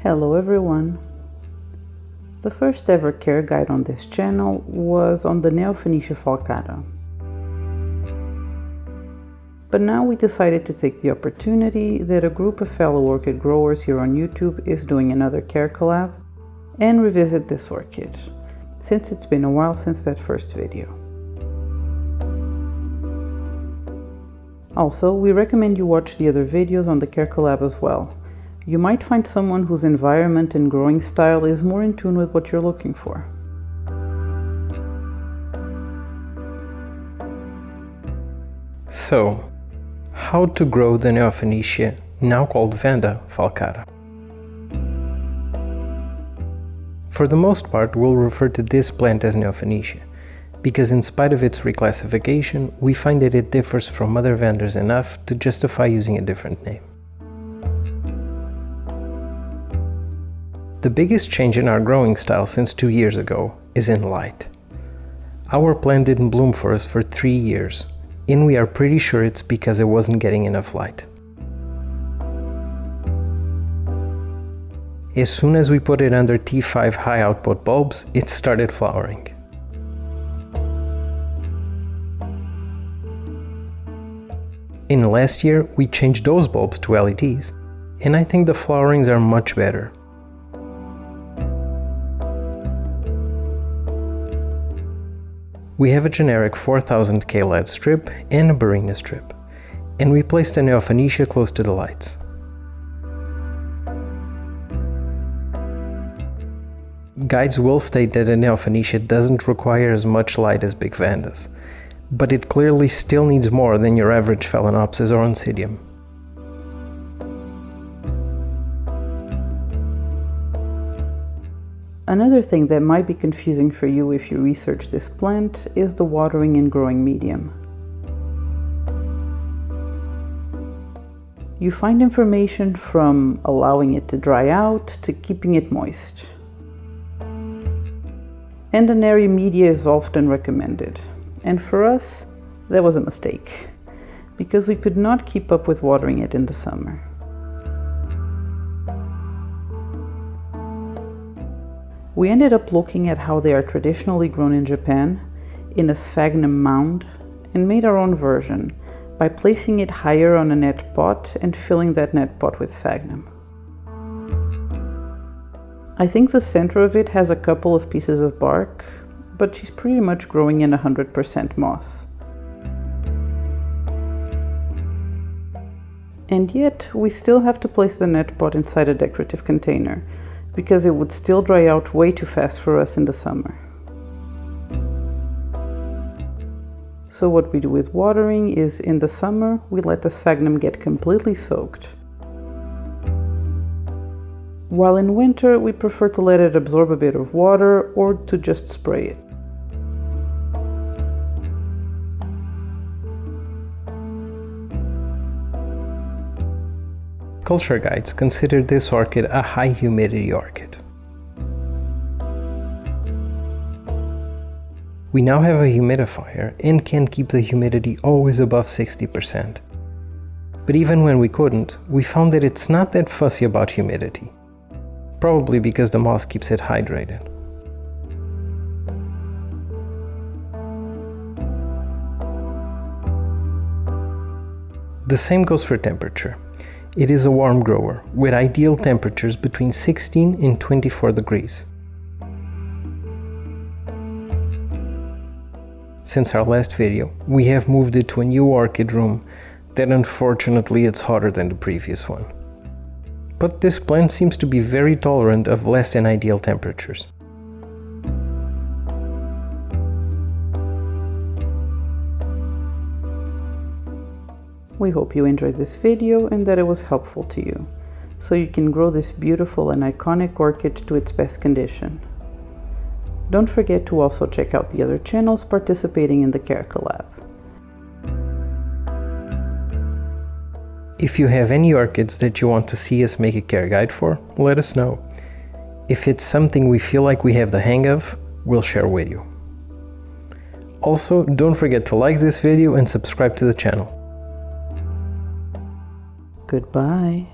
Hello everyone! The first ever care guide on this channel was on the Neofinetia falcata. But now we decided to take the opportunity that a group of fellow orchid growers here on YouTube is doing another care collab and revisit this orchid, since it's been a while since that first video. Also, we recommend you watch the other videos on the care collab as well. You might find someone whose environment and growing style is more in tune with what you're looking for. So, how to grow the Neofinetia, now called Vanda, falcata? For the most part, we'll refer to this plant as Neofinetia, because in spite of its reclassification, we find that it differs from other Vandas enough to justify using a different name. The biggest change in our growing style since 2 years ago is in light. Our plant didn't bloom for us for 3 years, and we are pretty sure it's because it wasn't getting enough light. As soon as we put it under T5 high output bulbs, it started flowering. In last year, we changed those bulbs to LEDs, and I think the flowerings are much better. We have a generic 4000K LED strip and a Barina strip, and we placed the Neofinetia close to the lights. Guides will state that the Neofinetia doesn't require as much light as big Vandas, but it clearly still needs more than your average Phalaenopsis or Oncidium. Another thing that might be confusing for you if you research this plant is the watering and growing medium. You find information from allowing it to dry out to keeping it moist. And an airy media is often recommended. And for us, that was a mistake, because we could not keep up with watering it in the summer. We ended up looking at how they are traditionally grown in Japan, in a sphagnum mound, and made our own version by placing it higher on a net pot and filling that net pot with sphagnum. I think the center of it has a couple of pieces of bark, but she's pretty much growing in 100% moss. And yet, we still have to place the net pot inside a decorative container, because it would still dry out way too fast for us in the summer. So what we do with watering is, in the summer, we let the sphagnum get completely soaked. While in winter, we prefer to let it absorb a bit of water or to just spray it. Culture guides consider this orchid a high humidity orchid. We now have a humidifier and can keep the humidity always above 60%. But even when we couldn't, we found that it's not that fussy about humidity. Probably because the moss keeps it hydrated. The same goes for temperature. It is a warm grower, with ideal temperatures between 16 and 24 degrees. Since our last video, we have moved it to a new orchid room that unfortunately it's hotter than the previous one. But this plant seems to be very tolerant of less than ideal temperatures. We hope you enjoyed this video and that it was helpful to you, so you can grow this beautiful and iconic orchid to its best condition. Don't forget to also check out the other channels participating in the Care Collab. If you have any orchids that you want to see us make a care guide for, let us know. If it's something we feel like we have the hang of, we'll share with you. Also, don't forget to like this video and subscribe to the channel. Goodbye.